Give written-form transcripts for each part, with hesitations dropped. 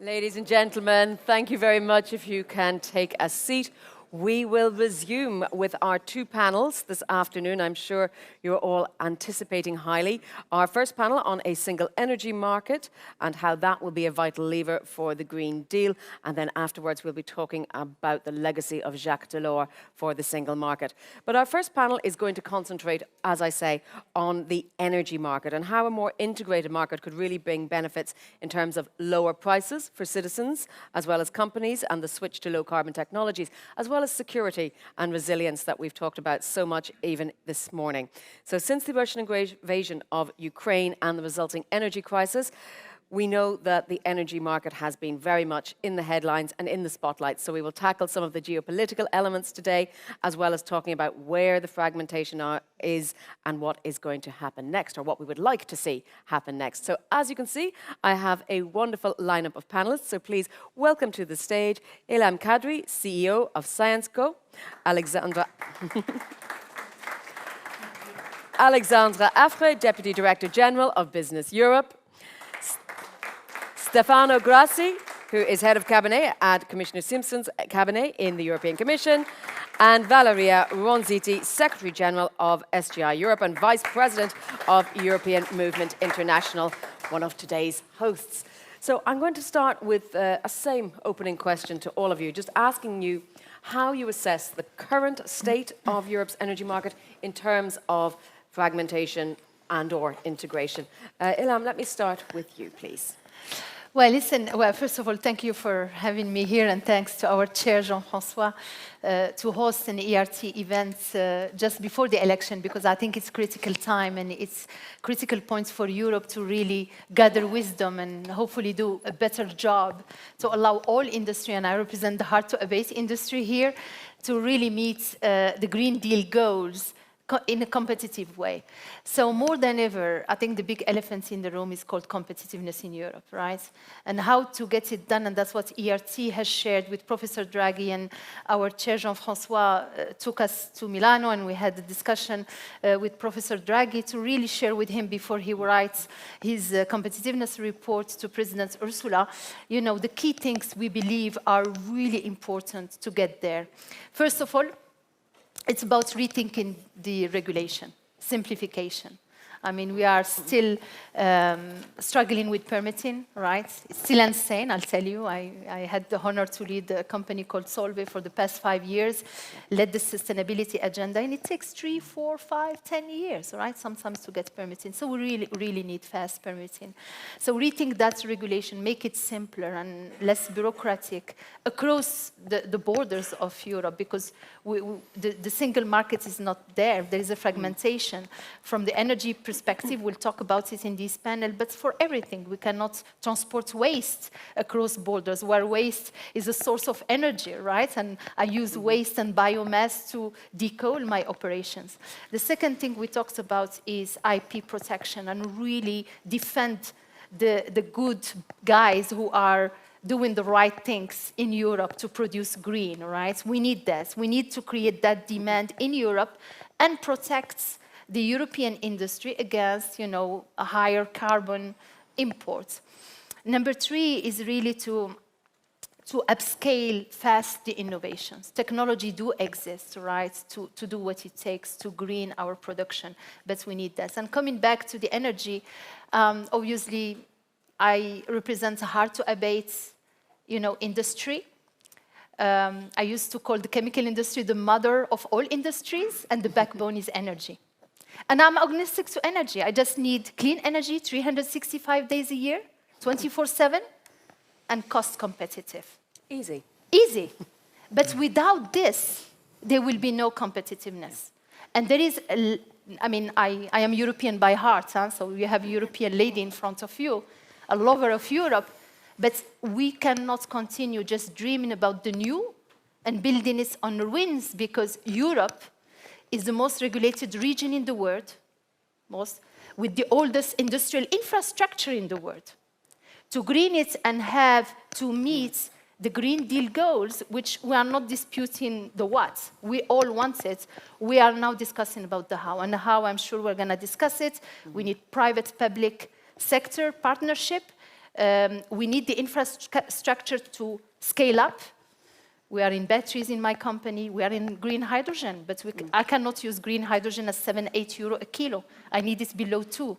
Ladies and gentlemen, thank you very much. If you can take a seat, we will resume with our two panels this afternoon. I'm sure you're all anticipating highly. Our first panel on a single energy market and how that will be a vital lever for the Green Deal. And then afterwards, we'll be talking about the legacy of Jacques Delors for the single market. But our first panel is going to concentrate, as I say, on the energy market and how a more integrated market could really bring benefits in terms of lower prices for citizens, as well as companies, and the switch to low carbon technologies, as well as security and resilience that we've talked about so much even this morning. So since the Russian invasion of Ukraine and the resulting energy crisis, we know that the energy market has been very much in the headlines and in the spotlight. So we will tackle some of the geopolitical elements today, as well as talking about where the fragmentation is and what is going to happen next, or what we would like to see happen next. So as you can see, I have a wonderful lineup of panelists. So please welcome to the stage Ilham Kadri, CEO of Syensqo, Alexandre Affre, Deputy Director General of BusinessEurope, Stefano Grassi, who is Head of Cabinet at Commissioner Simson's Cabinet in the European Commission, and Valeria Ronzitti, Secretary General of SGI Europe and Vice President of European Movement International, one of today's hosts. So I'm going to start with a same opening question to all of you, just asking you how you assess the current state of Europe's energy market in terms of fragmentation and/or integration. Ilham, let me start with you, please. Well, listen, first of all, thank you for having me here, and thanks to our chair, Jean-François, to host an ERT event just before the election, because I think it's critical time and it's critical points for Europe to really gather wisdom and hopefully do a better job to allow all industry, and I represent the hard-to-abate industry here, to really meet the Green Deal goals in a competitive way. So more than ever, I think the big elephant in the room is called competitiveness in Europe, right? And how to get it done, and that's what ERT has shared with Professor Draghi, and our chair Jean-François took us to Milano, and we had a discussion with Professor Draghi to really share with him before he writes his competitiveness report to President Ursula, you know, the key things we believe are really important to get there. First of all, it's about rethinking the regulation, simplification. I mean, we are still struggling with permitting, right? It's still insane, I'll tell you. I had the honor to lead a company called Solvay for the past 5 years, led the sustainability agenda, and it takes 3, 4, 5, 10 years, right? Sometimes to get permitting. So we really need fast permitting. So rethink that regulation, make it simpler and less bureaucratic across the borders of Europe, because the single market is not there. There is a fragmentation from the energy perspective. We'll talk about it in this panel, but for everything, we cannot transport waste across borders, where waste is a source of energy, right? And I use waste and biomass to decoal my operations. The second thing we talked about is IP protection, and really defend the good guys who are doing the right things in Europe to produce green, right? We need that. We need to create that demand in Europe and protect the European industry against, you know, a higher carbon imports. Number 3 is really to upscale fast the innovations. Technology do exist, right, to do what it takes to green our production, but we need that. And coming back to the energy, obviously, I represent a hard-to-abate, you know, industry. I used to call the chemical industry the mother of all industries, and the backbone is energy. And I'm agnostic to energy. I just need clean energy 365 days a year, 24/7, and cost competitive. Easy. Easy. But without this, there will be no competitiveness. And there is, I mean, I am European by heart, huh? So you have a European lady in front of you, a lover of Europe, but we cannot continue just dreaming about the new and building it on ruins, because Europe is the most regulated region in the world, with the oldest industrial infrastructure in the world. To green it and have to meet the Green Deal goals, which we are not disputing the what. We all want it. We are now discussing about the how. And the how, I'm sure we're going to discuss it. We need private-public sector partnership. We need the infrastructure to scale up. We are in batteries in my company. We are in green hydrogen, but I cannot use green hydrogen at 7, 8 euro a kilo. I need it below 2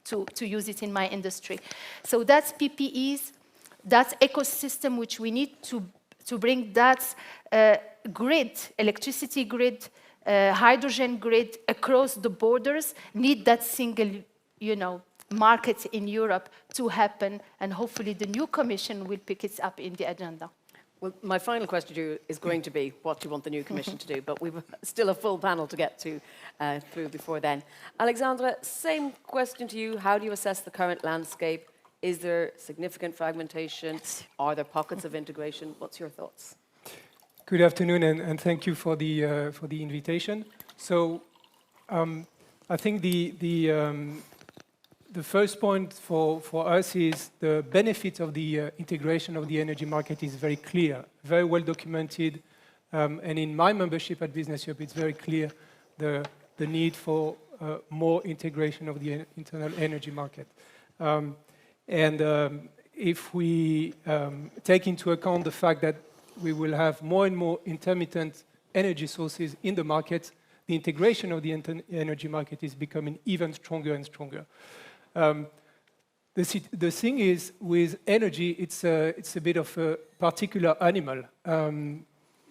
to use it in my industry. So that's PPEs, that's ecosystem which we need to bring that grid, electricity grid, hydrogen grid across the borders, need that single, market in Europe to happen, and hopefully the new Commission will pick it up in the agenda. Well, my final question to you is going to be what do you want the new Commission to do, but we've still a full panel to get to through before then. Alexandre, same question to you. How do you assess the current landscape? Is there significant fragmentation? Are there pockets of integration? What's your thoughts? Good afternoon, and thank you for the invitation. So, I think the first point for us is the benefit of the integration of the energy market is very clear, very well documented, and in my membership at BusinessEurope, it's very clear the need for more integration of the internal energy market. If we take into account the fact that we will have more and more intermittent energy sources in the market, the integration of the energy market is becoming even stronger and stronger. The thing is, with energy, it's a bit of a particular animal.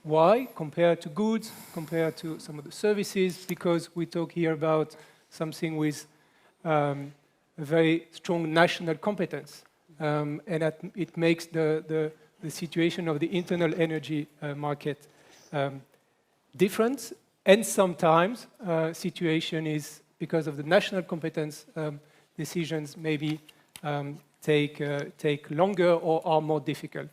Why? Compared to goods, compared to some of the services, because we talk here about something with a very strong national competence. And it makes the situation of the internal energy market different. And sometimes situation is, because of the national competence, decisions maybe take longer or are more difficult.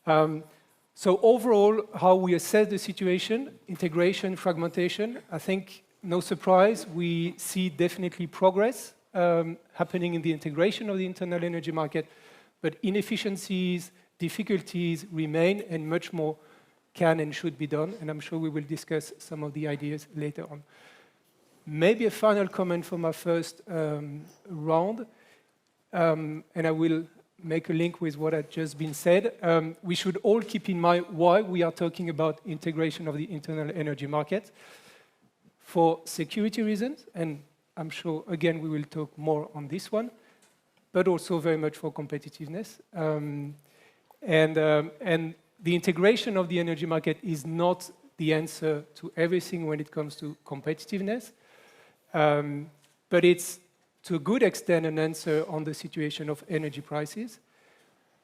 So overall, how we assess the situation, integration, fragmentation, I think no surprise, we see definitely progress happening in the integration of the internal energy market, but inefficiencies, difficulties remain, and much more can and should be done, and I'm sure we will discuss some of the ideas later on. Maybe a final comment from our first round, and I will make a link with what had just been said. We should all keep in mind why we are talking about integration of the internal energy market. For security reasons, and I'm sure, again, we will talk more on this one, but also very much for competitiveness. And the integration of the energy market is not the answer to everything when it comes to competitiveness, but it's, to a good extent, an answer on the situation of energy prices,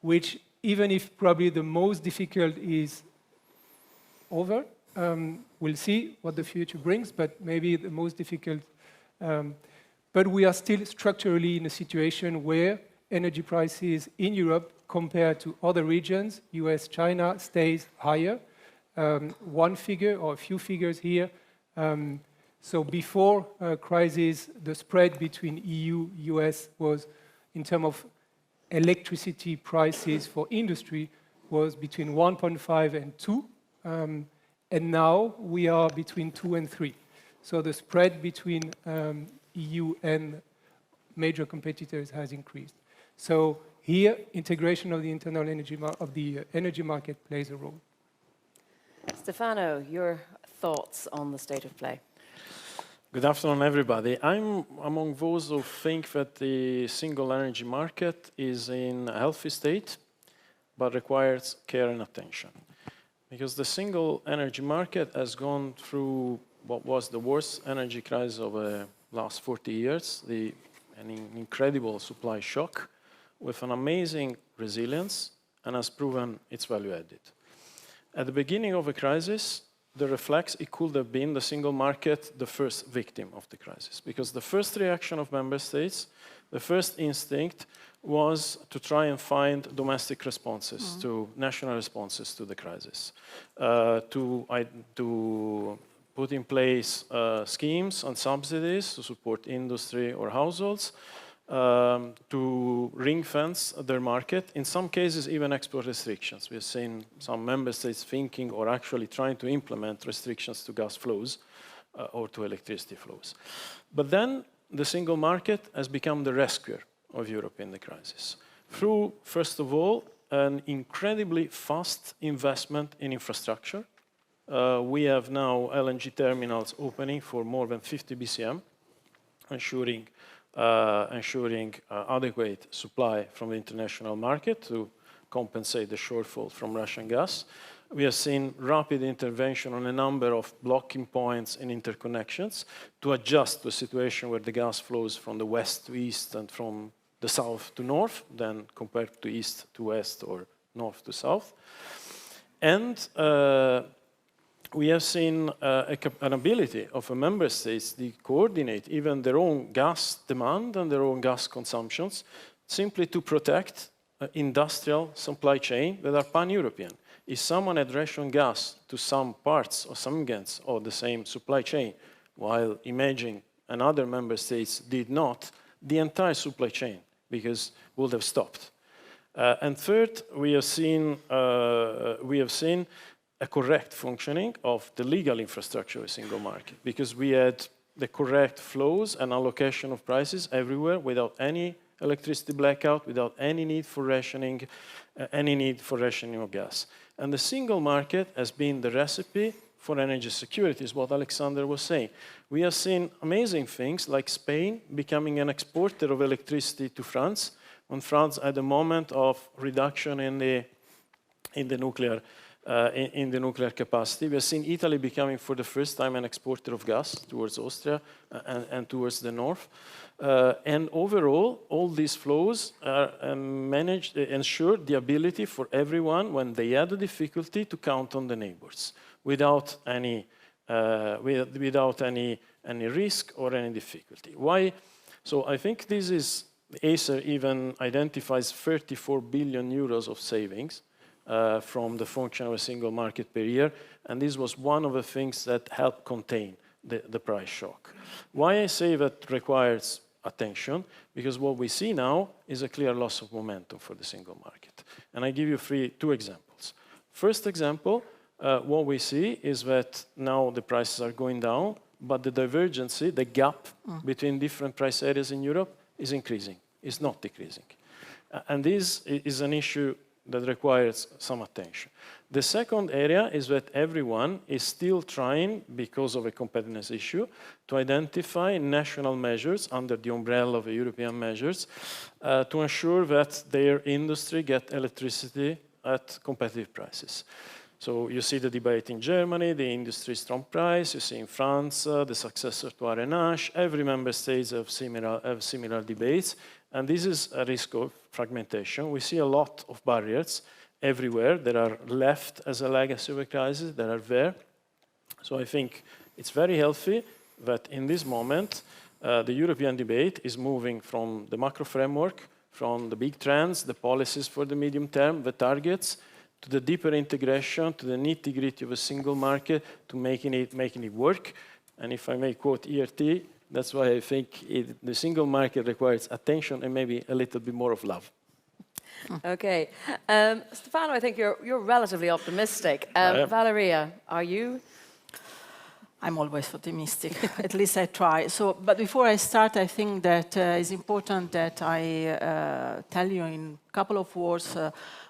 which, even if probably the most difficult is over, we'll see what the future brings, but maybe the most difficult. But we are still structurally in a situation where energy prices in Europe compared to other regions, US, China, stays higher. One figure or a few figures here. So before crisis, the spread between EU, US was, in terms of electricity prices for industry, was between 1.5 and 2. And now we are between 2 and 3. So the spread between EU and major competitors has increased. So here, integration of the internal energy market plays a role. Stefano, your thoughts on the state of play? Good afternoon, everybody. I'm among those who think that the single energy market is in a healthy state, but requires care and attention. Because the single energy market has gone through what was the worst energy crisis of the last 40 years, an incredible supply shock, with an amazing resilience, and has proven its value added. At the beginning of a crisis, the reflex, it could have been the single market, the first victim of the crisis. Because the first reaction of member states, the first instinct was to try and find domestic responses, to national responses to the crisis, to put in place schemes and subsidies to support industry or households, to ring-fence their market, in some cases even export restrictions. We've seen some member states thinking or actually trying to implement restrictions to gas flows or to electricity flows. But then the single market has become the rescuer of Europe in the crisis. through, first of all, an incredibly fast investment in infrastructure. We have now LNG terminals opening for more than 50 BCM, ensuring adequate supply from the international market to compensate the shortfall from Russian gas. We have seen rapid intervention on a number of blocking points and interconnections to adjust to a situation where the gas flows from the west to east and from the south to north, than compared to east to west or north to south. And we have seen an ability of a member states to coordinate even their own gas demand and their own gas consumptions, simply to protect industrial supply chain that are pan-European. If someone had rationed gas to some parts or some segments of the same supply chain, while imagine another member states did not, the entire supply chain would have stopped. And third, we have seen a correct functioning of the legal infrastructure of a single market, because we had the correct flows and allocation of prices everywhere without any electricity blackout, without any need for rationing, of gas. And the single market has been the recipe for energy security, is what Alexandre was saying. We have seen amazing things like Spain becoming an exporter of electricity to France, when France had a moment of reduction in the nuclear capacity. We have seen Italy becoming for the first time an exporter of gas towards Austria and towards the north. And overall, all these flows are ensure the ability for everyone, when they had a difficulty, to count on the neighbors without any risk or any difficulty. Why? So I think this is, Acer even identifies 34 billion euros of savings from the function of a single market per year, and this was one of the things that helped contain the price shock. Why I say that requires attention? Because what we see now is a clear loss of momentum for the single market. And I give you two examples. First example, what we see is that now the prices are going down, but the divergence, the gap between different price areas in Europe is increasing, is not decreasing. And this is an issue that requires some attention. The second area is that everyone is still trying, because of a competitiveness issue, to identify national measures under the umbrella of European measures to ensure that their industry get electricity at competitive prices. So you see the debate in Germany, the industry strong price. You see in France, the successor to RNH. Every member state have similar debates. And this is a risk of fragmentation. We see a lot of barriers everywhere that are left as a legacy of a crisis, that are there. So I think it's very healthy that in this moment, the European debate is moving from the macro framework, from the big trends, the policies for the medium term, the targets, to the deeper integration, to the nitty-gritty of a single market, to making it work. And if I may quote ERT, that's why I think the single market requires attention and maybe a little bit more of love. Okay. Stefano, I think you're relatively optimistic. Valeria, are you? I'm always optimistic. At least I try. So, but before I start, I think that it's important that I tell you in a couple of words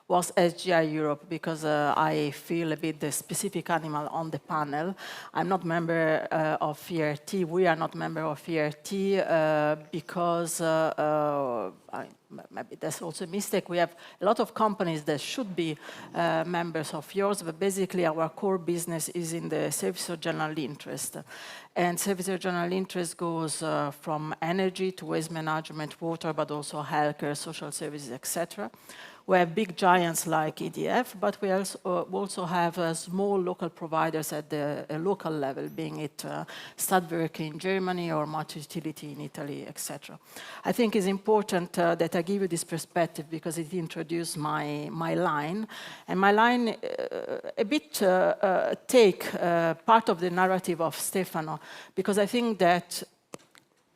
was SGI Europe, because I feel a bit the specific animal on the panel. I'm not member of ERT. We are not member of ERT because maybe that's also a mistake. We have a lot of companies that should be members of yours, but basically our core business is in the service of general interest. And service of general interest goes from energy to waste management, water, but also healthcare, social services, etc. We have big giants like EDF, but we also have small local providers at the local level, being it Stadtwerke in Germany or Multi Utility in Italy, etc. I think it's important that I give you this perspective because it introduced my line. And my line a bit take part of the narrative of Stefano, because I think that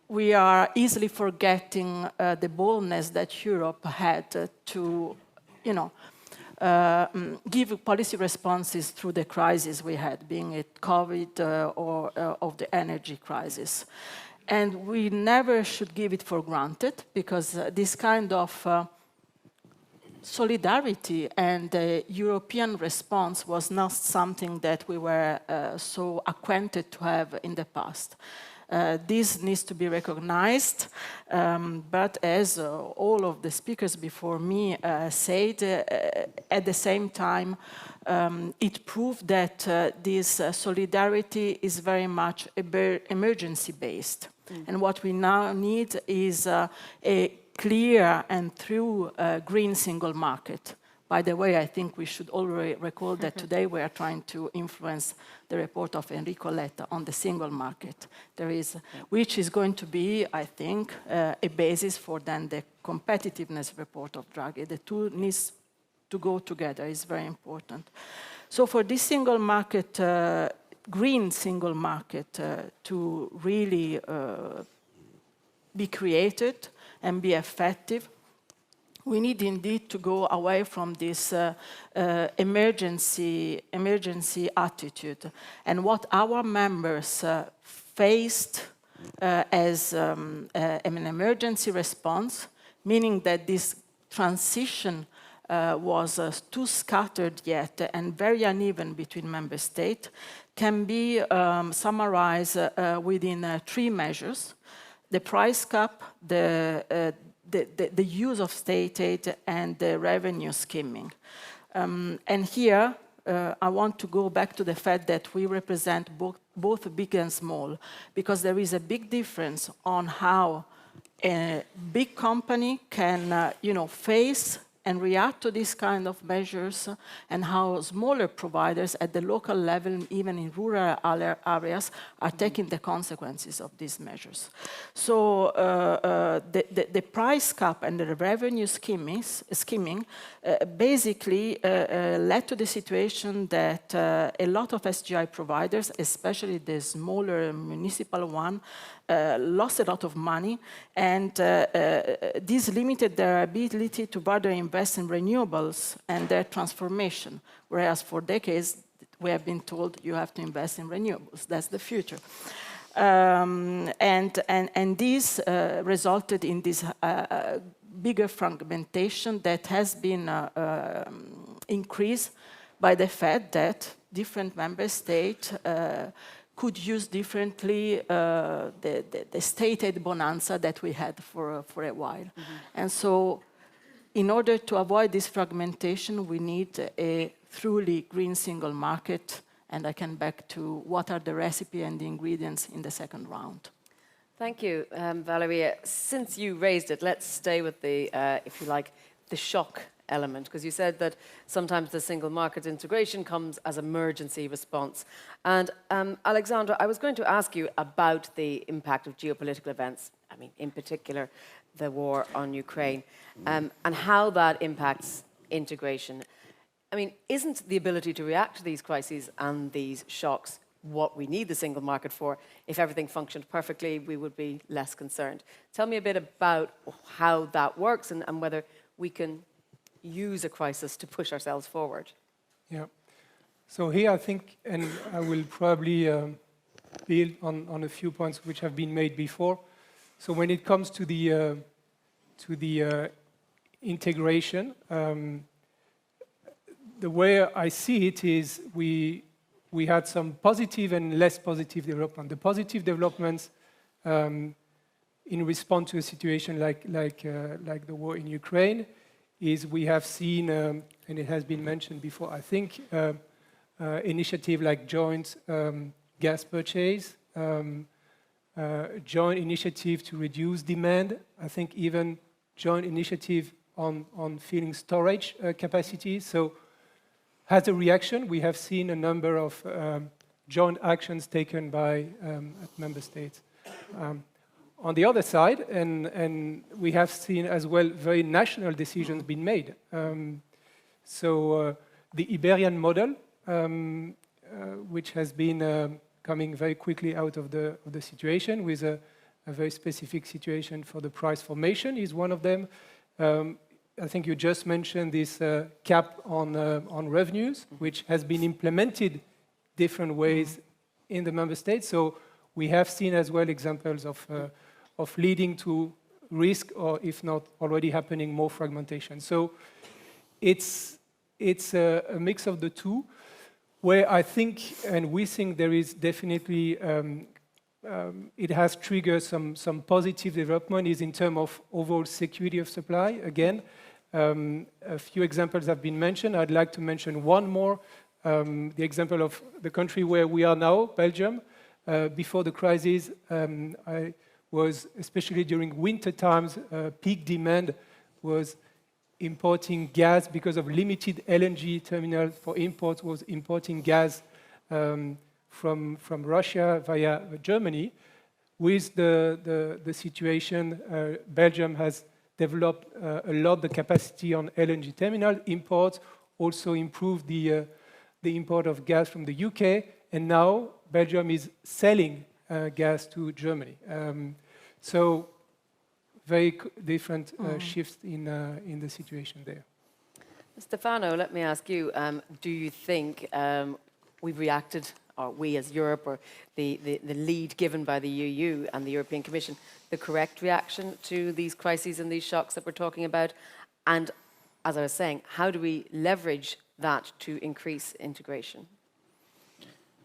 we are easily forgetting the boldness that Europe had to, give policy responses through the crisis we had, being it COVID or of the energy crisis. And we never should give it for granted, because this kind of solidarity and the European response was not something that we were so acquainted to have in the past. This needs to be recognized, but as all of the speakers before me said, at the same time, it proved that this solidarity is very much emergency-based. And what we now need is a clear and true green single market. By the way, I think we should already recall that today we are trying to influence the report of Enrico Letta on the single market. Which is going to be, I think, a basis for then the competitiveness report of Draghi. The two needs to go together, is very important. So for this single market, green single market, to really be created and be effective, we need indeed to go away from this emergency attitude. And what our members faced as an emergency response, meaning that this transition was too scattered yet and very uneven between member states, can be summarized within 3 measures: the price cap, the use of state aid, and the revenue skimming. And here, I want to go back to the fact that we represent both big and small, because there is a big difference on how a big company can face and react to these kind of measures, and how smaller providers at the local level, even in rural areas, are taking the consequences of these measures. So the price cap and the revenue skimming basically led to the situation that a lot of SGI providers, especially the smaller municipal one, lost a lot of money, and this limited their ability to further invest in renewables and their transformation, whereas for decades we have been told you have to invest in renewables, that's the future. And this resulted in this bigger fragmentation that has been increased by the fact that different member states could use differently the state aid bonanza that we had for a while. And so in order to avoid this fragmentation, we need a truly green single market, and I can back to what are the recipe and the ingredients in the second round. Thank you, Valeria. Since you raised it, let's stay with the, if you like, the shock element, because you said that sometimes the single market integration comes as emergency response. And Alexandre, I was going to ask you about the impact of geopolitical events, I mean, in particular, the war on Ukraine, and how that impacts integration. I mean, isn't the ability to react to these crises and these shocks what we need the single market for? If everything functioned perfectly, we would be less concerned. Tell me a bit about how that works and whether we can use a crisis to push ourselves forward. Yeah. So here I think, and I will probably build on a few points which have been made before. So when it comes to the integration, the way I see it is we had some positive and less positive development. The positive developments in response to a situation like the war in Ukraine is we have seen, and it has been mentioned before, I think, initiative like joint gas purchase, joint initiative to reduce demand, I think even joint initiative on filling storage capacity. So as a reaction, we have seen a number of joint actions taken by member states. On the other side, and we have seen as well very national decisions being made. So the Iberian model, which has been coming very quickly out of the situation with a very specific situation for the price formation is one of them. I think you just mentioned this cap on revenues, which has been implemented different ways in the member states. So we have seen as well examples of leading to risk, or if not already happening, more fragmentation. So it's a mix of the two, where I think, and we think there is definitely, it has triggered some positive development is in terms of overall security of supply. Again, a few examples have been mentioned. I'd like to mention one more, the example of the country where we are now, Belgium. Before the crisis, I was, especially during winter times, peak demand was importing gas because of limited LNG terminal for imports, was importing gas from Russia via Germany. With the situation, Belgium has developed a lot the capacity on LNG terminal imports, also improved the import of gas from the UK, and now Belgium is selling gas to Germany. So very different shifts in the situation there. Stefano, let me ask you, do you think we've reacted, or we as Europe, or the lead given by the EU and the European Commission, the correct reaction to these crises and these shocks that we're talking about? And as I was saying, how do we leverage that to increase integration?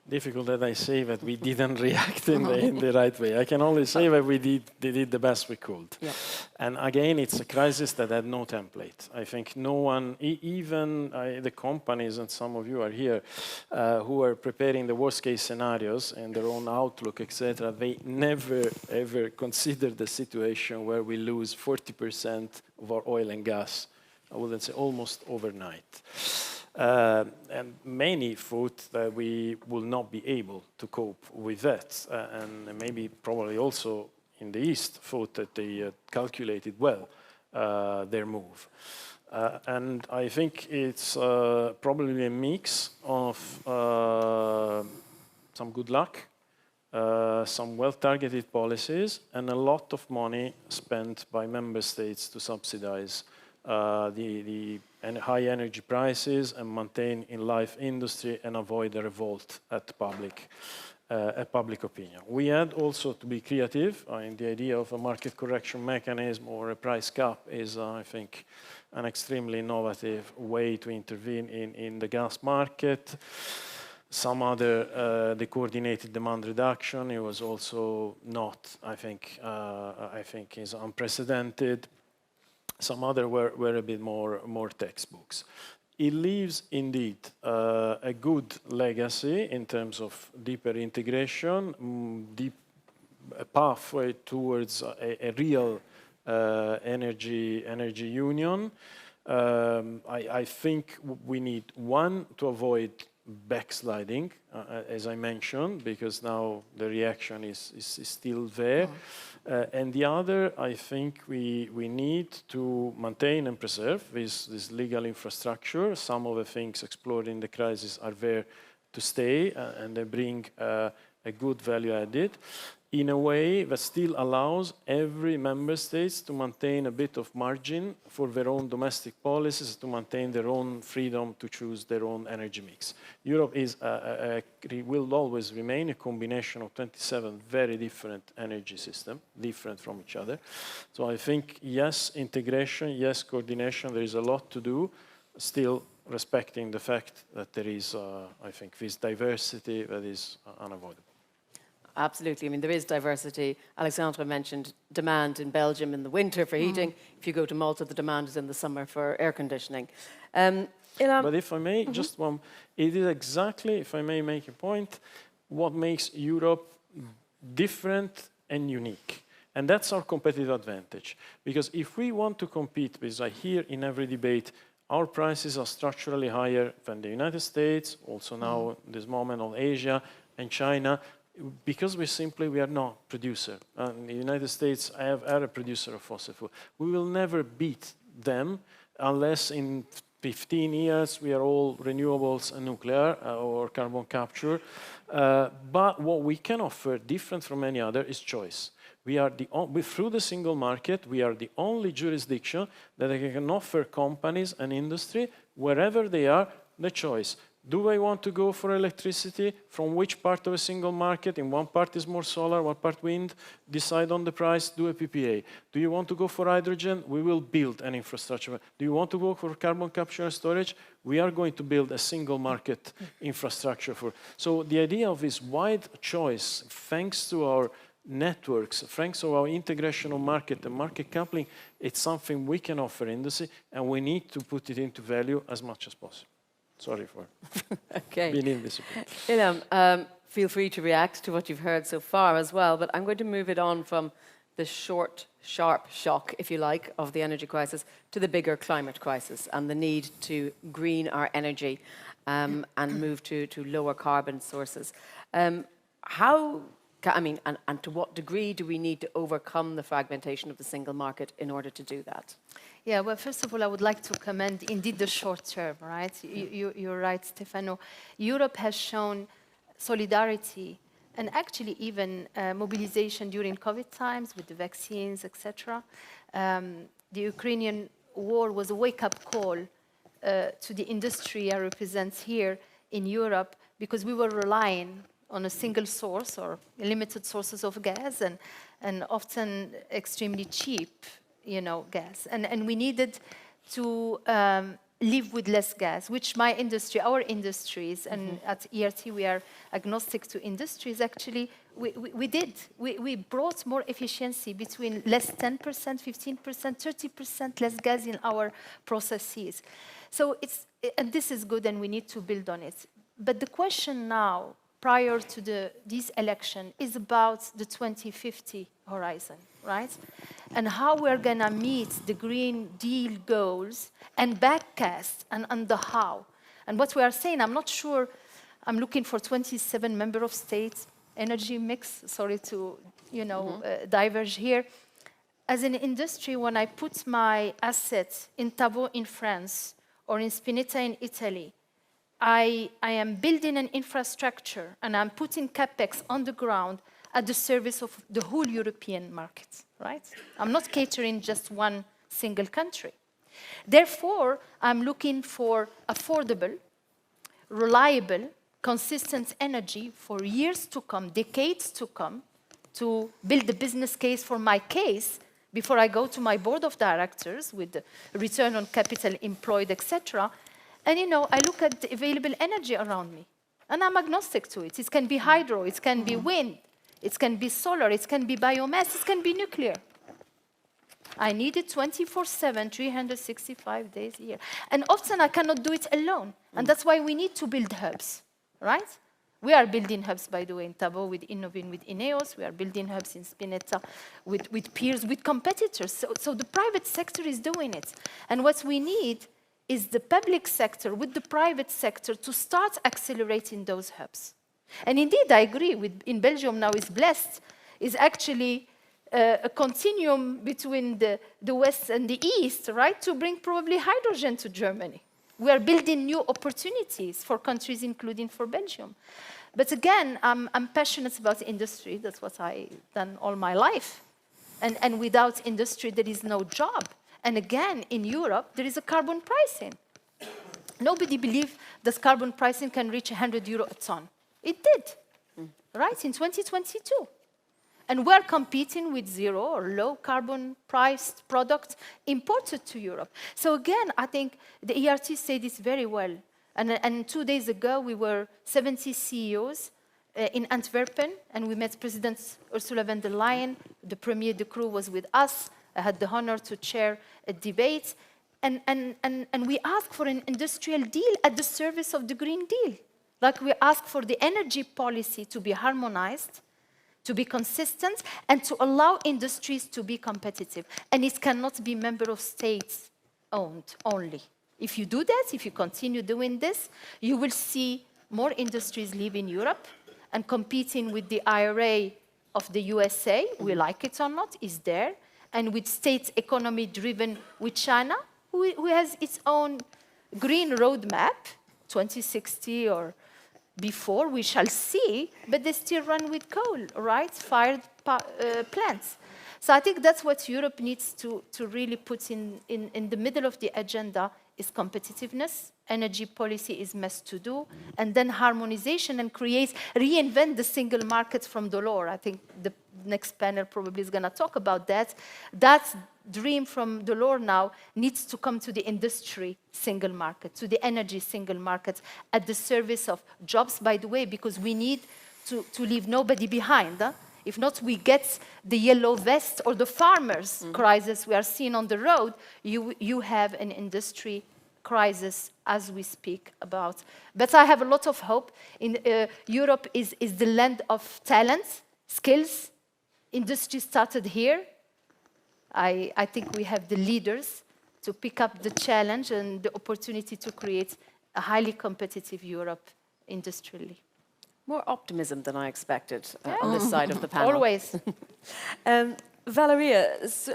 Difficult that I say that we didn't react in the right way. I can only say that we did the best we could. Yeah. And again, it's a crisis that had no template. I think no one, even the companies, and some of you are here, who are preparing the worst case scenarios and their own outlook, etc., they never, ever considered the situation where we lose 40% of our oil and gas, I wouldn't say almost overnight. And many thought that we will not be able to cope with that. And maybe probably also in the East thought that they calculated well their move. And I think it's probably a mix of some good luck, some well-targeted policies, and a lot of money spent by member states to subsidize the high energy prices and maintain in life industry and avoid a revolt at public opinion. We had also to be creative in the idea of a market correction mechanism or a price cap is, I think, an extremely innovative way to intervene in the gas market. Some other, the coordinated demand reduction, it was also not, I think is unprecedented. Some other were a bit more textbooks. It leaves indeed a good legacy in terms of deeper integration, a pathway towards a real energy union. I think we need one to avoid backsliding, as I mentioned, because now the reaction is still there. And the other, I think we need to maintain and preserve this legal infrastructure. Some of the things explored in the crisis are there to stay, and they bring a good value added in a way that still allows every member state to maintain a bit of margin for their own domestic policies, to maintain their own freedom to choose their own energy mix. Europe will always remain a combination of 27 very different energy systems, different from each other. So I think, yes, integration, yes, coordination, there is a lot to do, still respecting the fact that there is, I think, this diversity that is unavoidable. Absolutely. I mean, there is diversity. Alexandre mentioned demand in Belgium in the winter for heating. If you go to Malta, the demand is in the summer for air conditioning. Ilham? But if I may, just one, it is exactly, if I may make a point, what makes Europe different and unique. And that's our competitive advantage. Because if we want to compete, because I hear in every debate, our prices are structurally higher than the United States, also now this moment of Asia and China, because we are not producer. The United States are a producer of fossil fuel. We will never beat them unless in 15 years we are all renewables and nuclear or carbon capture. But what we can offer, different from any other, is choice. We are through the single market, we are the only jurisdiction that can offer companies and industry, wherever they are, the choice. Do I want to go for electricity? From which part of a single market? In one part is more solar, one part wind. Decide on the price, do a PPA. Do you want to go for hydrogen? We will build an infrastructure. Do you want to go for carbon capture and storage? We are going to build a single market infrastructure for. So the idea of this wide choice, thanks to our networks, thanks to our integration of market and market coupling, it's something we can offer industry, and we need to put it into value as much as possible. Sorry for being invisible. Ilham, feel free to react to what you've heard so far as well, but I'm going to move it on from the short, sharp shock, if you like, of the energy crisis to the bigger climate crisis and the need to green our energy and move to lower carbon sources. How, I mean, and to what degree do we need to overcome the fragmentation of the single market in order to do that? Yeah, well, first of all, I would like to commend indeed the short term, right? You're right, Stefano. Europe has shown solidarity and actually even mobilization during COVID times with the vaccines, etc. The Ukrainian war was a wake-up call to the industry I represent here in Europe, because we were relying on a single source or limited sources of gas and often extremely cheap, gas. And we needed to live with less gas, which our industries, and at ERT we are agnostic to industries, actually, we did. We brought more efficiency between less 10%, 15%, 30% less gas in our processes. So and this is good, and we need to build on it. But the question now, prior to this election, is about the 2050 horizon, right? And how we're going to meet the Green Deal goals and backcast and the how. And what we are saying, I'm not sure, I'm looking for 27 member of states, energy mix, sorry to, diverge here. As an industry, when I put my assets in Tavaux in France or in Spinetta in Italy, I am building an infrastructure and I'm putting capex on the ground at the service of the whole European market, right? I'm not catering just one single country. Therefore, I'm looking for affordable, reliable, consistent energy for years to come, decades to come, to build the business case for my case before I go to my board of directors with the return on capital employed, etc. And I look at the available energy around me, and I'm agnostic to it. It can be hydro, it can be wind, it can be solar, it can be biomass, it can be nuclear. I need it 24/7, 365 days a year. And often I cannot do it alone. And that's why we need to build hubs, right? We are building hubs, by the way, in Tavaux with Innovin, with Ineos. We are building hubs in Spinetta with peers, with competitors. So the private sector is doing it. And what we need is the public sector with the private sector to start accelerating those hubs. And indeed, I agree, in Belgium now is blessed, is actually a continuum between the West and the East, right, to bring probably hydrogen to Germany. We are building new opportunities for countries, including for Belgium. But again, I'm passionate about industry. That's what I've done all my life. And without industry, there is no job. And again, in Europe, there is a carbon pricing. Nobody believed that carbon pricing can reach €100 a ton. It did, right, in 2022. And we're competing with zero or low carbon priced products imported to Europe. So again, I think the ERT said this very well. And 2 days ago, we were 70 CEOs in Antwerpen, and we met President Ursula von der Leyen. The Premier de Croo was with us. I had the honor to chair a debate. And we asked for an industrial deal at the service of the Green Deal. Like we asked for the energy policy to be harmonized, to be consistent, and to allow industries to be competitive. And it cannot be member of states owned only. If you do that, if you continue doing this, you will see more industries leaving Europe and competing with the IRA of the USA, we like it or not, is there, and with state economy driven with China, who has its own green roadmap, 2060 or before, we shall see, but they still run with coal, right? Fired plants. So I think that's what Europe needs to really put in the middle of the agenda, is competitiveness energy policy is meant to do, and then harmonization and reinvent the single market from Delors. I think the next panel probably is going to talk about that. That dream from Delors now needs to come to the industry single market, to the energy single market, at the service of jobs, by the way, because we need to leave nobody behind. If not, we get the yellow vest or the farmers crisis we are seeing on the road. You have an industry crisis as we speak about. But I have a lot of hope. Europe is the land of talent, skills. Industry started here. I think we have the leaders to pick up the challenge and the opportunity to create a highly competitive Europe industrially. More optimism than I expected on this side of the panel. Always. Valeria, so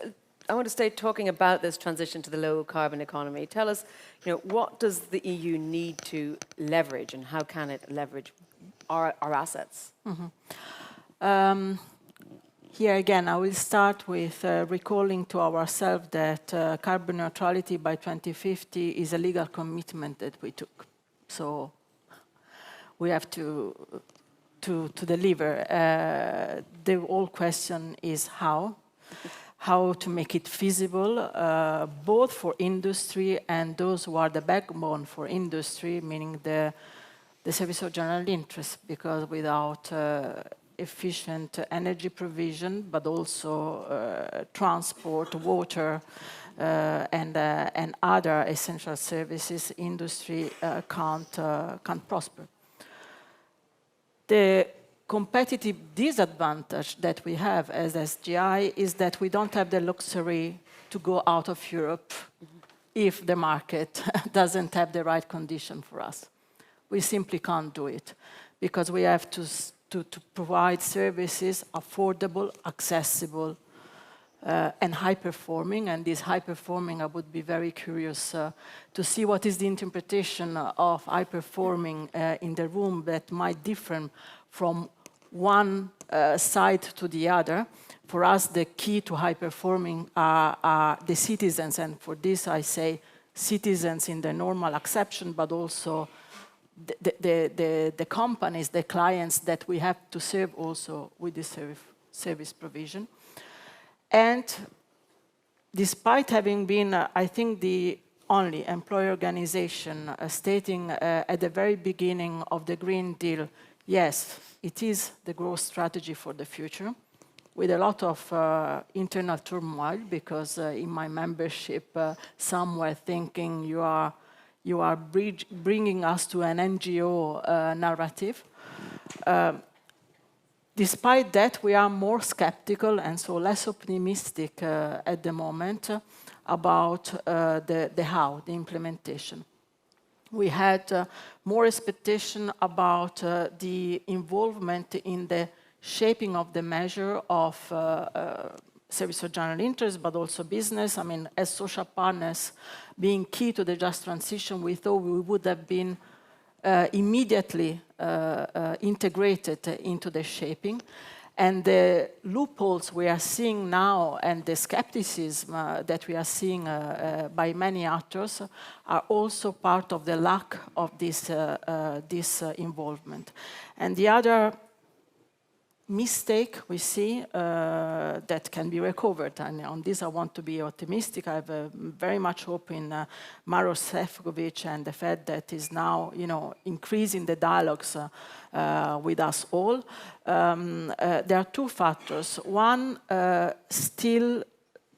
I want to stay talking about this transition to the low-carbon economy. Tell us, what does the EU need to leverage, and how can it leverage our assets? Here again, I will start with recalling to ourselves that carbon neutrality by 2050 is a legal commitment that we took. So we have to deliver. The whole question is how to make it feasible, both for industry and those who are the backbone for industry, meaning the service of general interest, because without efficient energy provision, but also transport, water, and other essential services, industry can't prosper. The competitive disadvantage that we have as SGI is that we don't have the luxury to go out of Europe if the market doesn't have the right condition for us. We simply can't do it because we have to provide services affordable, accessible, and high-performing. And this high-performing, I would be very curious to see what is the interpretation of high-performing in the room that might differ from one side to the other. For us, the key to high-performing are the citizens. And for this, I say citizens in the normal acception, but also the companies, the clients that we have to serve also with the service provision. And despite having been, I think, the only employer organization stating at the very beginning of the Green Deal, yes, it is the growth strategy for the future, with a lot of internal turmoil, because in my membership, some were thinking you are bringing us to an NGO narrative. Despite that, we are more skeptical and so less optimistic at the moment about the implementation. We had more expectation about the involvement in the shaping of the measure of service of general interest, but also business. I mean, as social partners being key to the just transition, we thought we would have been immediately integrated into the shaping. And the loopholes we are seeing now and the skepticism that we are seeing by many actors are also part of the lack of this involvement. And the other mistake we see that can be recovered, and on this I want to be optimistic. I have very much hope in Maros Sefcovic and the fact that is now, increasing the dialogues with us all. There are two factors. One, still,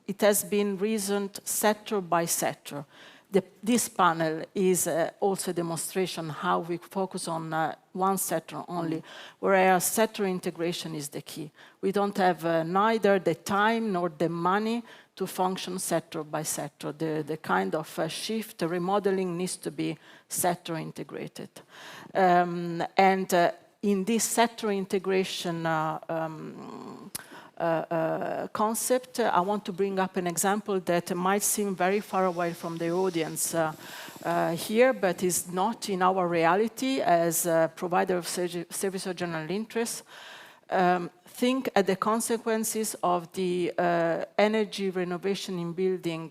it has been reasoned sector by sector. This panel is also a demonstration how we focus on one sector only, whereas sector integration is the key. We don't have neither the time nor the money to function sector by sector. The kind of shift, remodeling needs to be sector integrated. And in this sector integration concept, I want to bring up an example that might seem very far away from the audience here, but is not in our reality as a provider of service of general interest. think at the consequences of the energy renovation in building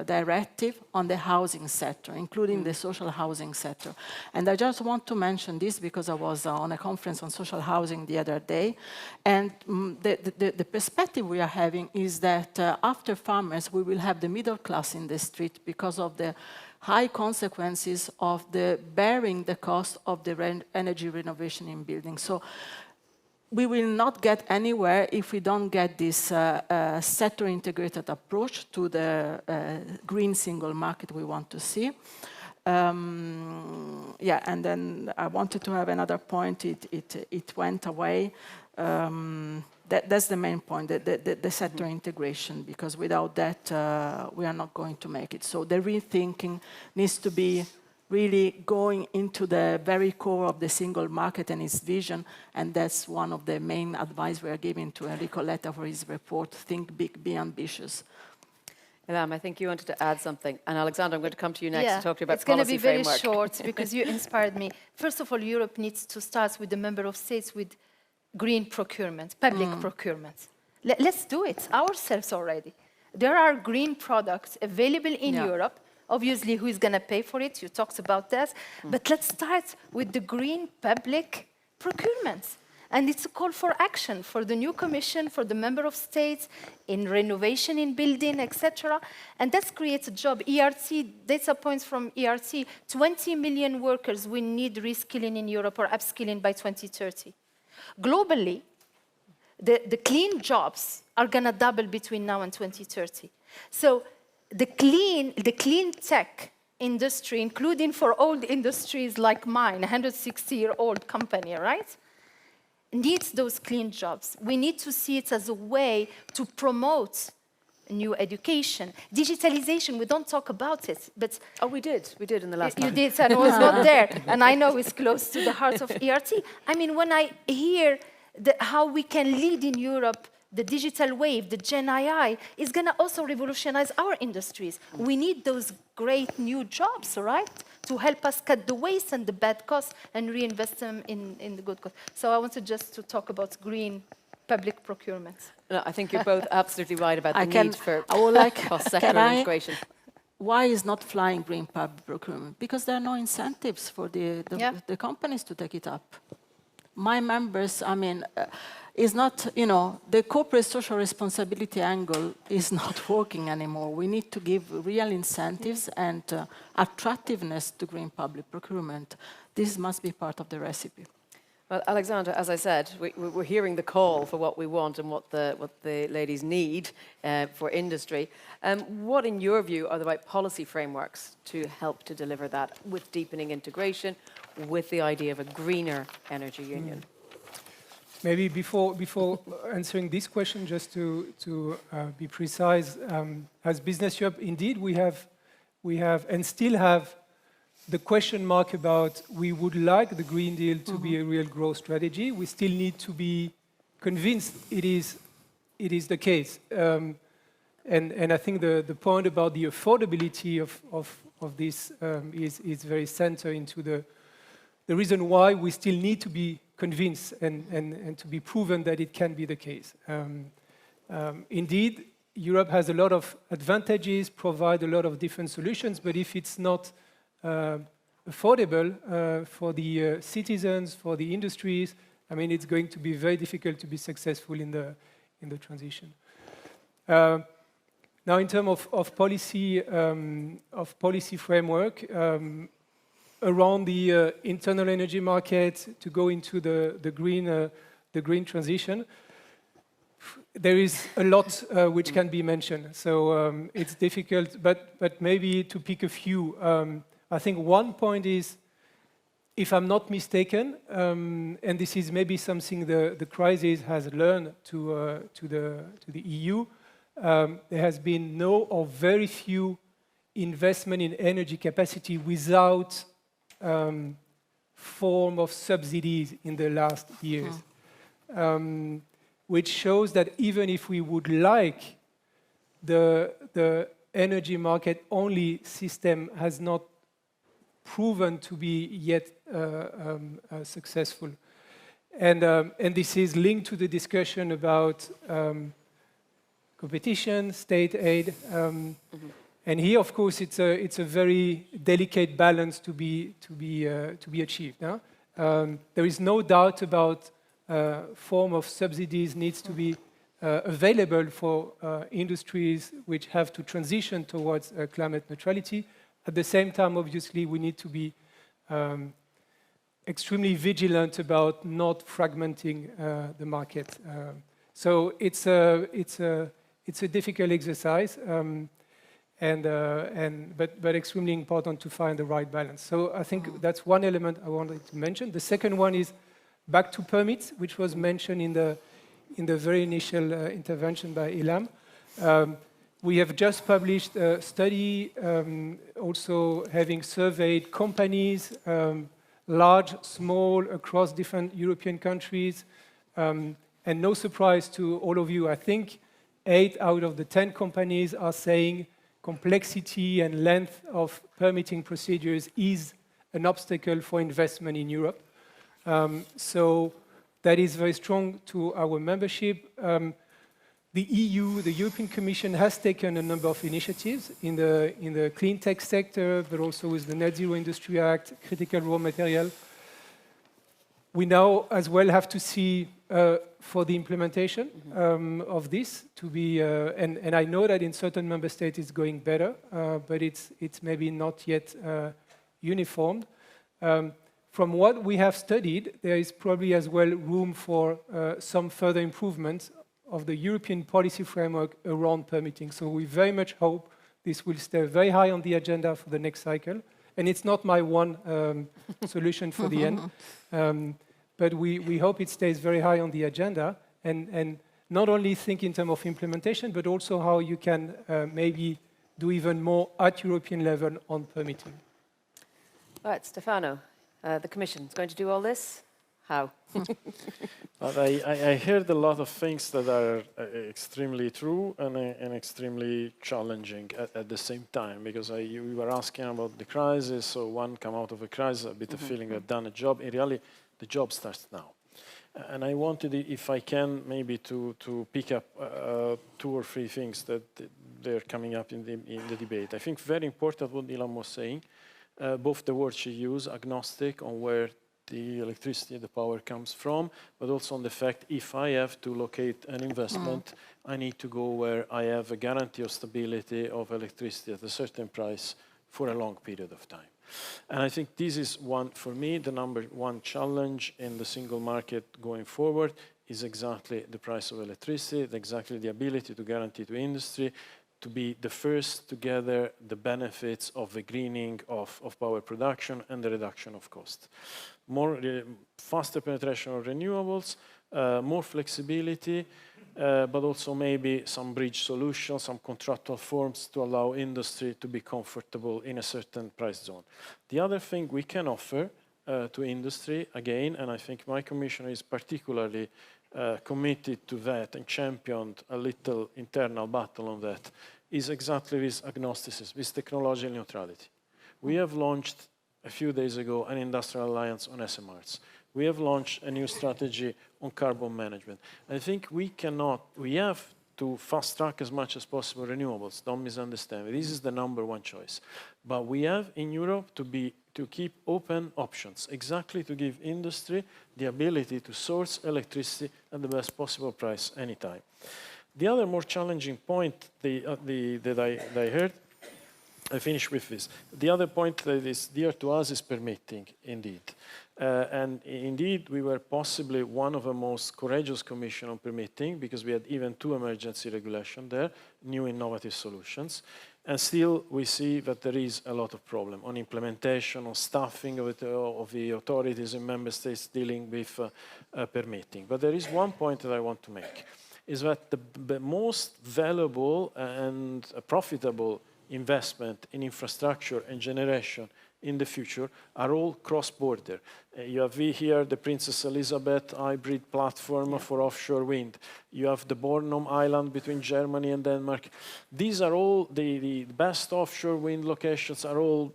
directive on the housing sector, including the social housing sector. And I just want to mention this because I was on a conference on social housing the other day, and the perspective we are having is that after farmers, we will have the middle class in the street because of the high consequences of the bearing the cost of the energy renovation in buildings. So we will not get anywhere if we don't get this sector-integrated approach to the green single market we want to see. Yeah, and then I wanted to have another point. It went away. That's the main point, the sector integration, because without that, we are not going to make it. So the rethinking needs to be really going into the very core of the single market and its vision, and that's one of the main advice we are giving to Enrico Letta for his report, think big, be ambitious. Ilham, I think you wanted to add something. And Alexandre, I'm going to come to you next to talk to you about it's going to policy be very framework. short because you inspired me. First of all, Europe needs to start with the member of states with green procurement, public procurement. Let's do it ourselves already. There are green products available in Europe. Obviously, who is going to pay for it? You talked about that. But let's start with the green public procurement. And it's a call for action for the new commission, for the member of states, in renovation in building, etc. And that creates a job. ERT, data points from ERT, 20 million workers we need reskilling in Europe or upskilling by 2030. Globally, the clean jobs are going to double between now and 2030. So the clean tech industry, including for old industries like mine, a 160-year-old company, right, needs those clean jobs. We need to see it as a way to promote new education. Digitalization, we don't talk about it, but... Oh, we did in the last You one. did, and I was not there, and I know it's close to the heart of ERT. I mean, when I hear how we can lead in Europe, the digital wave, the Gen AI, is going to also revolutionize our industries. We need those great new jobs, right, to help us cut the waste and the bad costs and reinvest them in the good costs. So I wanted just to talk about green public procurement. No, I think you're both absolutely right about the need for cross-sector integration. Why is not flying green public procurement? Because there are no incentives for the companies to take it up. My members, I mean, is not, you know, the corporate social responsibility angle is not working anymore. We need to give real incentives and attractiveness to green public procurement. This must be part of the recipe. Well, Alexandre, as I said, we're hearing the call for what we want and what the ladies need for industry. What, in your view, are the right policy frameworks to help to deliver that with deepening integration, with the idea of a greener energy union? Maybe before answering this question, just to be precise, as Business Europe, indeed, we have and still have the question mark about we would like the Green Deal to be a real growth strategy. We still need to be convinced it is the case. And I think the point about the affordability of this is very center into the reason why we still need to be convinced and to be proven that it can be the case. Indeed, Europe has a lot of advantages, provide a lot of different solutions, but if it's not affordable for the citizens, for the industries, I mean, it's going to be very difficult to be successful in the transition. Now, in terms of policy framework, around the internal energy market to go into the green transition, there is a lot which can be mentioned. So it's difficult, but maybe to pick a few. I think one point is, if I'm not mistaken, and this is maybe something the crisis has learned to the EU, there has been no or very few investment in energy capacity without form of subsidies in the last years, which shows that even if we would like the energy market only system has not proven to be yet successful. And this is linked to the discussion about competition, state aid. And here, of course, it's a very delicate balance to be achieved. No? There is no doubt about form of subsidies needs to be available for industries which have to transition towards climate neutrality. At the same time, obviously, we need to be extremely vigilant about not fragmenting the market. So it's a difficult exercise, but extremely important to find the right balance. So I think that's one element I wanted to mention. The second one is back to permits, which was mentioned in the very initial intervention by Ilham. We have just published a study also having surveyed companies, large, small, across different European countries. And no surprise to all of you, I think 8 out of the 10 companies are saying complexity and length of permitting procedures is an obstacle for investment in Europe. So that is very strong to our membership. The EU, the European Commission, has taken a number of initiatives in the clean tech sector, but also with the Net Zero Industry Act, critical raw material. We now as well have to see for the implementation of this to be, and I know that in certain member states it's going better, but it's maybe not yet uniform. From what we have studied, there is probably as well room for some further improvement of the European policy framework around permitting. So we very much hope this will stay very high on the agenda for the next cycle. And it's not my one solution for the end. But we hope it stays very high on the agenda and not only think in terms of implementation, but also how you can maybe do even more at European level on permitting. All right, Stefano, the Commission is going to do all this? How? I heard a lot of things that are extremely true and extremely challenging at the same time, because you were asking about the crisis, so one come out of a crisis, a bit of feeling we've done a job. In reality, the job starts now. And I wanted, if I can, maybe to pick up 2 or 3 things that they're coming up in the debate. I think very important what Ilham was saying, both the words she used, agnostic on where the electricity, the power comes from, but also on the fact if I have to locate an investment, I need to go where I have a guarantee of stability of electricity at a certain price for a long period of time. And I think this is one, for me, the number one challenge in the single market going forward is exactly the price of electricity, exactly the ability to guarantee to industry to be the first to gather the benefits of the greening of power production and the reduction of cost. Faster penetration of renewables, more flexibility, but also maybe some bridge solutions, some contractual forms to allow industry to be comfortable in a certain price zone. The other thing we can offer to industry, again, and I think my commissioner is particularly committed to that and championed a little internal battle on that, is exactly this agnosticism, this technological neutrality. We have launched a few days ago an industrial alliance on SMRs. We have launched a new strategy on carbon management. I think we have to fast track as much as possible renewables, don't misunderstand me. This is the number one choice. But we have in Europe to keep open options, exactly to give industry the ability to source electricity at the best possible price anytime. The other more challenging point that I heard, I finish with this. The other point that is dear to us is permitting, indeed. And indeed, we were possibly one of the most courageous commission on permitting because we had even 2 emergency regulations there, new innovative solutions. And still, we see that there is a lot of problem on implementation, on staffing of the authorities in member states dealing with permitting. But there is one point that I want to make, is that the most valuable and profitable investment in infrastructure and generation in the future are all cross-border. You have here the Princess Elizabeth hybrid platform for offshore wind. You have the Bornholm Island between Germany and Denmark. These are all the best offshore wind locations are all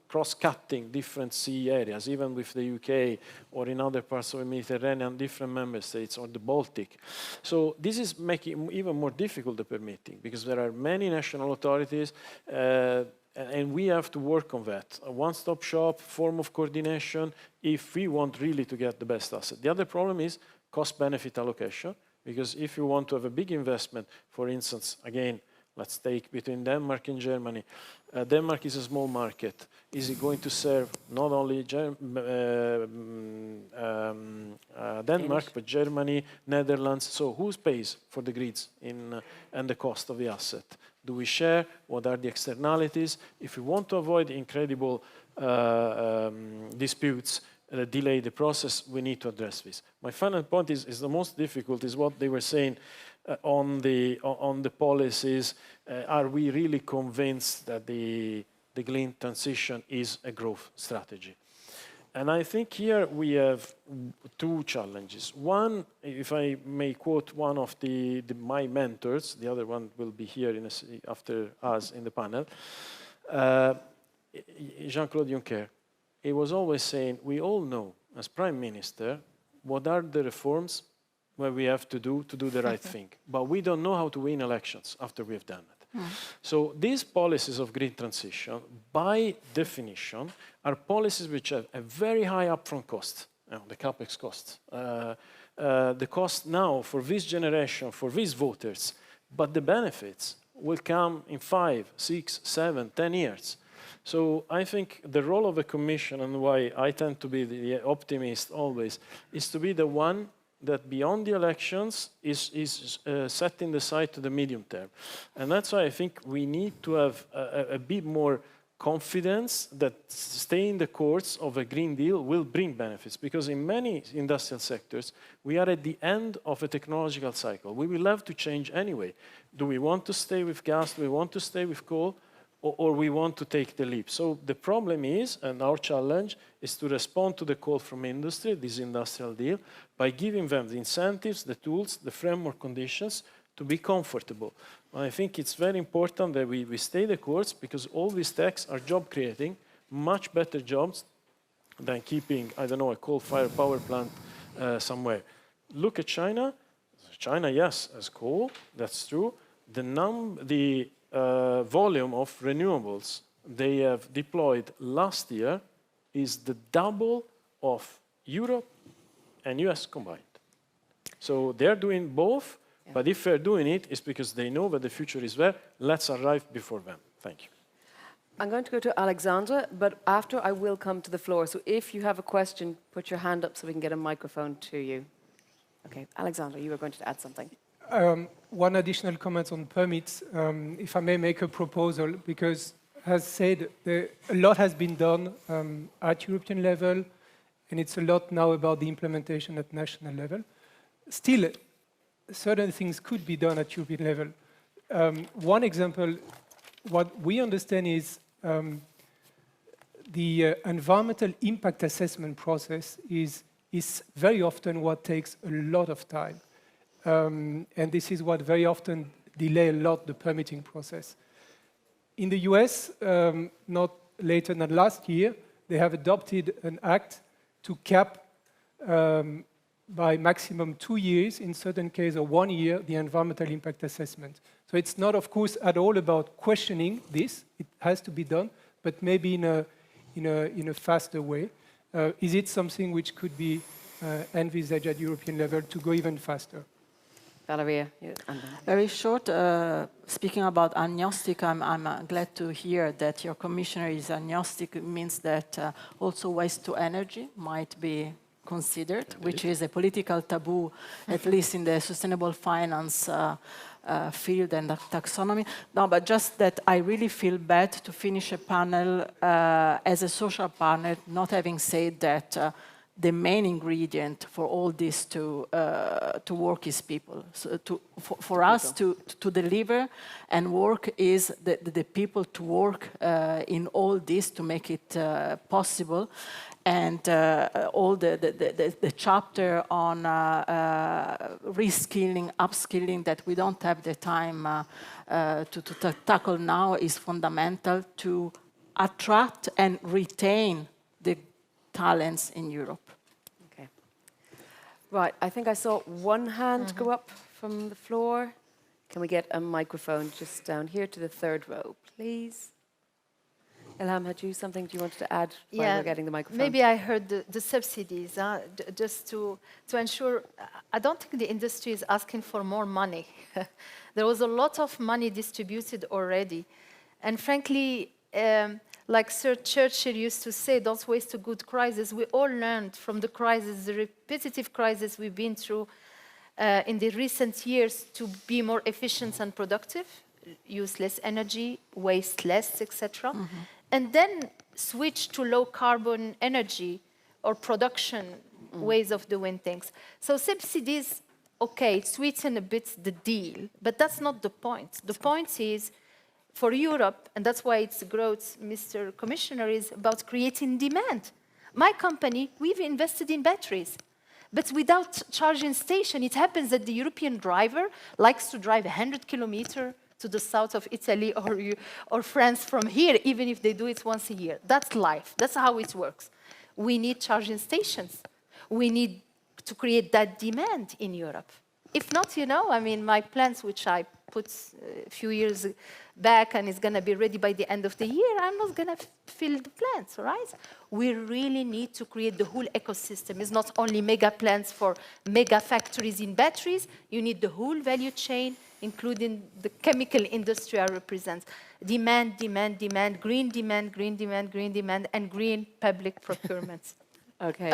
cross-cutting different sea areas, even with the UK or in other parts of the Mediterranean, different member states, or the Baltic. So this is making even more difficult the permitting, because there are many national authorities, and we have to work on that. A one-stop shop, form of coordination, if we want really to get the best asset. The other problem is cost-benefit allocation, because if you want to have a big investment, for instance, again, let's take between Denmark and Germany. Denmark is a small market. Is it going to serve not only Denmark, but Germany, Netherlands? So who pays for the grids and the cost of the asset? Do we share? What are the externalities? If we want to avoid incredible disputes, delay the process, we need to address this. My final point is the most difficult, is what they were saying on the policies. Are we really convinced that the green transition is a growth strategy? And I think here we have two challenges. One, if I may quote one of my mentors, the other one will be here after us in the panel, Jean-Claude Juncker. He was always saying, we all know, as Prime Minister, what are the reforms where we have to do the right thing. But we don't know how to win elections after we've done it. So these policies of green transition, by definition, are policies which have a very high upfront cost, the capex cost. The cost now for this generation, for these voters, but the benefits will come in 5, 6, 7, 10 years. So I think the role of the Commission, and why I tend to be the optimist always, is to be the one that beyond the elections is setting the sight to the medium term. And that's why I think we need to have a bit more confidence that staying the course of a Green Deal will bring benefits. Because in many industrial sectors, we are at the end of a technological cycle. We will have to change anyway. Do we want to stay with gas? Do we want to stay with coal? Or we want to take the leap. So the problem is, and our challenge, is to respond to the call from industry, this industrial deal, by giving them the incentives, the tools, the framework conditions to be comfortable. And I think it's very important that we stay the course, because all these techs are job creating, much better jobs than keeping, I don't know, a coal-fired power plant somewhere. Look at China. China, yes, has coal, that's true. The volume of renewables they have deployed last year is the double of Europe and US combined. So they're doing both, but if they're doing it, it's because they know that the future is there. Let's arrive before them. Thank you. I'm going to go to Alexandre, but after I will come to the floor. So if you have a question, put your hand up so we can get a microphone to you. Okay, Alexandre, you were going to add something. One additional comment on permits, if I may make a proposal, because as said, a lot has been done at European level, and it's a lot now about the implementation at national level. Still, certain things could be done at European level. One example, what we understand is the environmental impact assessment process is very often what takes a lot of time. And this is what very often delay a lot the permitting process. In the US, not later than last year, they have adopted an act to cap by maximum 2 years, in certain cases, or 1 year, the environmental impact assessment. So it's not, of course, at all about questioning this. It has to be done, but maybe in a faster way. Is it something which could be envisaged at European level to go even faster? Valeria. Very short, speaking about agnostic, I'm glad to hear that your commissioner is agnostic. It means that also waste to energy might be considered, which is a political taboo, at least in the sustainable finance field and taxonomy. No, but just that I really feel bad to finish a panel as a social partner, not having said that the main ingredient for all this to work is people. So for us to deliver and work is the people to work in all this to make it possible. And all the chapter on reskilling, upskilling that we don't have the time to tackle now is fundamental to attract and retain the talents in Europe. Okay. Right, I think I saw one hand go up from the floor. Can we get a microphone just down here to the third row, please? Ilham, had you something you wanted to add while we're getting the microphone? Maybe I heard the subsidies, just to ensure. I don't think the industry is asking for more money. There was a lot of money distributed already. And frankly, like Sir Churchill used to say, don't waste a good crisis. We all learned from the crisis, the repetitive crisis we've been through in the recent years, to be more efficient and productive, use less energy, waste less, etc. And then switch to low carbon energy or production ways of doing things. So subsidies, okay, sweeten a bit the deal, but that's not the point. The point is, for Europe, and that's why it's growth, Mr. Commissioner, is about creating demand. My company, we've invested in batteries. But without charging station, it happens that the European driver likes to drive 100 kilometers to the south of Italy or France from here, even if they do it once a year. That's life. That's how it works. We need charging stations. We need to create that demand in Europe. If not, I mean, my plans, which I put a few years back and is going to be ready by the end of the year, I'm not going to fill the plants, right? We really need to create the whole ecosystem. It's not only mega plants for mega factories in batteries. You need the whole value chain, including the chemical industry I represent. Demand, demand, demand, green demand, green demand, green demand, and green public procurement. Okay.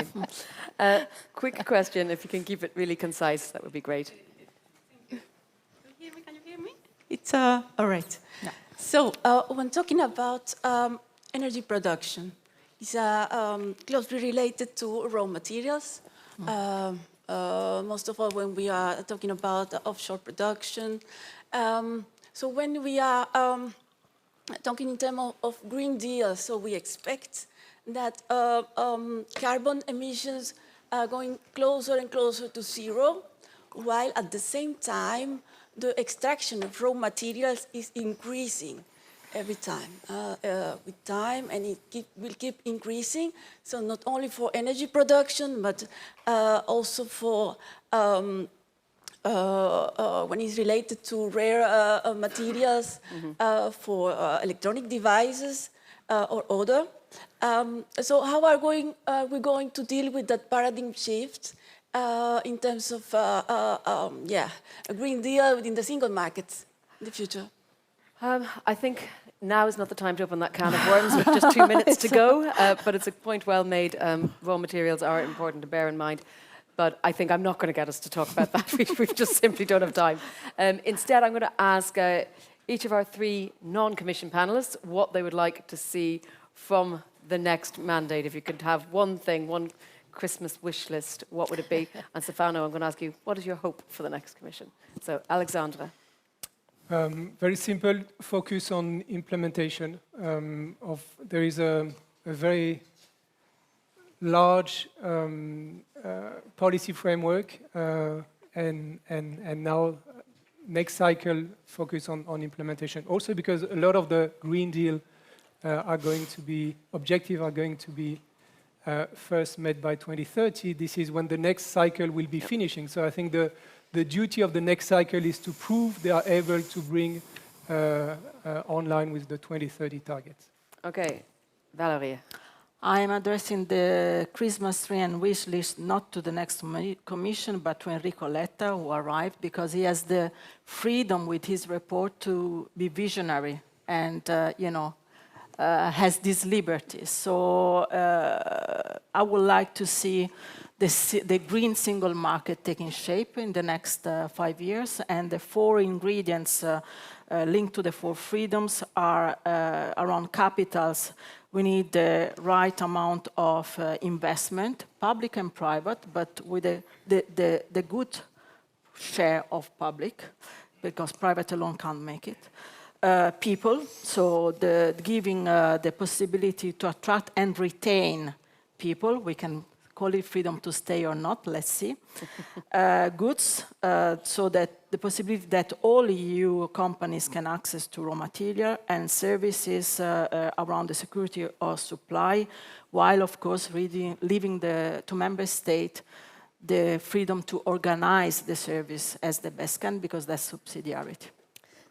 Quick question, if you can keep it really concise, that would be great. Can you hear me? It's all right. Yeah. So when talking about energy production, it's closely related to raw materials. Most of all, when we are talking about offshore production. So when we are talking in terms of Green Deal, so we expect that carbon emissions are going closer and closer to zero, while at the same time, the extraction of raw materials is increasing every time, with time, and it will keep increasing. So not only for energy production, but also for when it's related to rare materials, for electronic devices or other. So how are we going to deal with that paradigm shift in terms of a Green Deal within the single markets in the future? I think now is not the time to open that can of worms with just 2 minutes to go, but it's a point well made. Raw materials are important to bear in mind, but I think I'm not going to get us to talk about that. We just simply don't have time. Instead, I'm going to ask each of our 3 non-commission panelists what they would like to see from the next mandate. If you could have one thing, one Christmas wish list, what would it be? And Stefano, I'm going to ask you, what is your hope for the next commission? So, Alexandre. Very simple, focus on implementation. There is a very large policy framework, and now next cycle focus on implementation. Also because a lot of the Green Deal objectives are going to be first met by 2030. This is when the next cycle will be finishing. So I think the duty of the next cycle is to prove they are able to bring online with the 2030 targets. Okay, Valeria. I am addressing the Christmas tree and wish list not to the next commission, but to Enrico Letta, who arrived, because he has the freedom with his report to be visionary and, has this liberty. So I would like to see the green single market taking shape in the next 5 years, and the 4 ingredients linked to the 4 freedoms are around capitals. We need the right amount of investment, public and private, but with the good share of public, because private alone can't make it. People, so giving the possibility to attract and retain people. We can call it freedom to stay or not, let's see. Goods, so that the possibility that all EU companies can access to raw material and services around the security of supply, while of course leaving to member state the freedom to organize the service as the best can, because that's subsidiarity.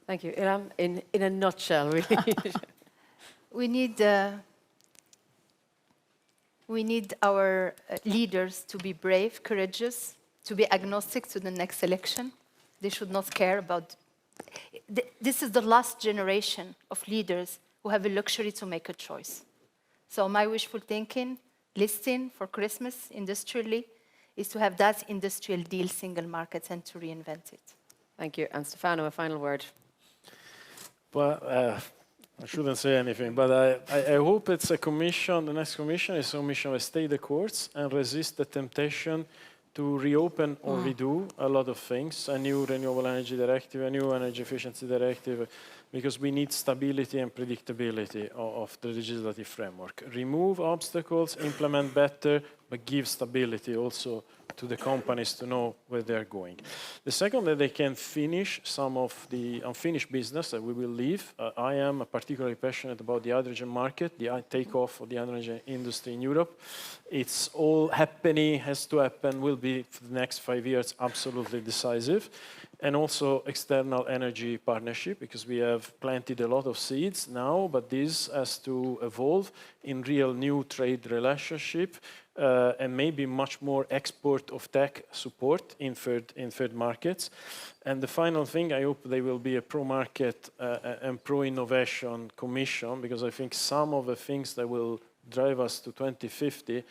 Thank you. Ilham, in a nutshell, really. We need our leaders to be brave, courageous, to be agnostic to the next election. They should not care about... This is the last generation of leaders who have a luxury to make a choice. So my wishful thinking, listing for Christmas industrially, is to have that industrial deal single market and to reinvent it. Thank you. And Stefano, a final word. Well, I shouldn't say anything, but I hope it's a commission, the next commission is a commission that stay the course and resist the temptation to reopen or redo a lot of things, a new renewable energy directive, a new energy efficiency directive, because we need stability and predictability of the legislative framework. Remove obstacles, implement better, but give stability also to the companies to know where they're going. The second, that they can finish some of the unfinished business that we will leave. I am particularly passionate about the hydrogen market, the takeoff of the hydrogen industry in Europe. It's all happening, has to happen, will be for the next 5 years absolutely decisive. And also external energy partnership, because we have planted a lot of seeds now, but this has to evolve in real new trade relationship and maybe much more export of tech support in third markets. And the final thing, I hope they will be a pro-market and pro-innovation commission, because I think some of the things that will drive us to 2050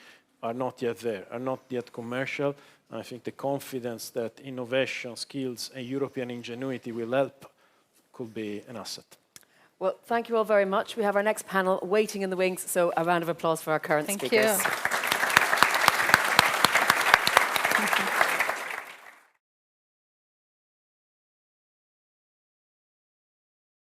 are not yet there, are not yet commercial. I think the confidence that innovation, skills, and European ingenuity will help could be an asset. Well, thank you all very much. We have our next panel waiting in the wings, so a round of applause for our current speakers. Thank you.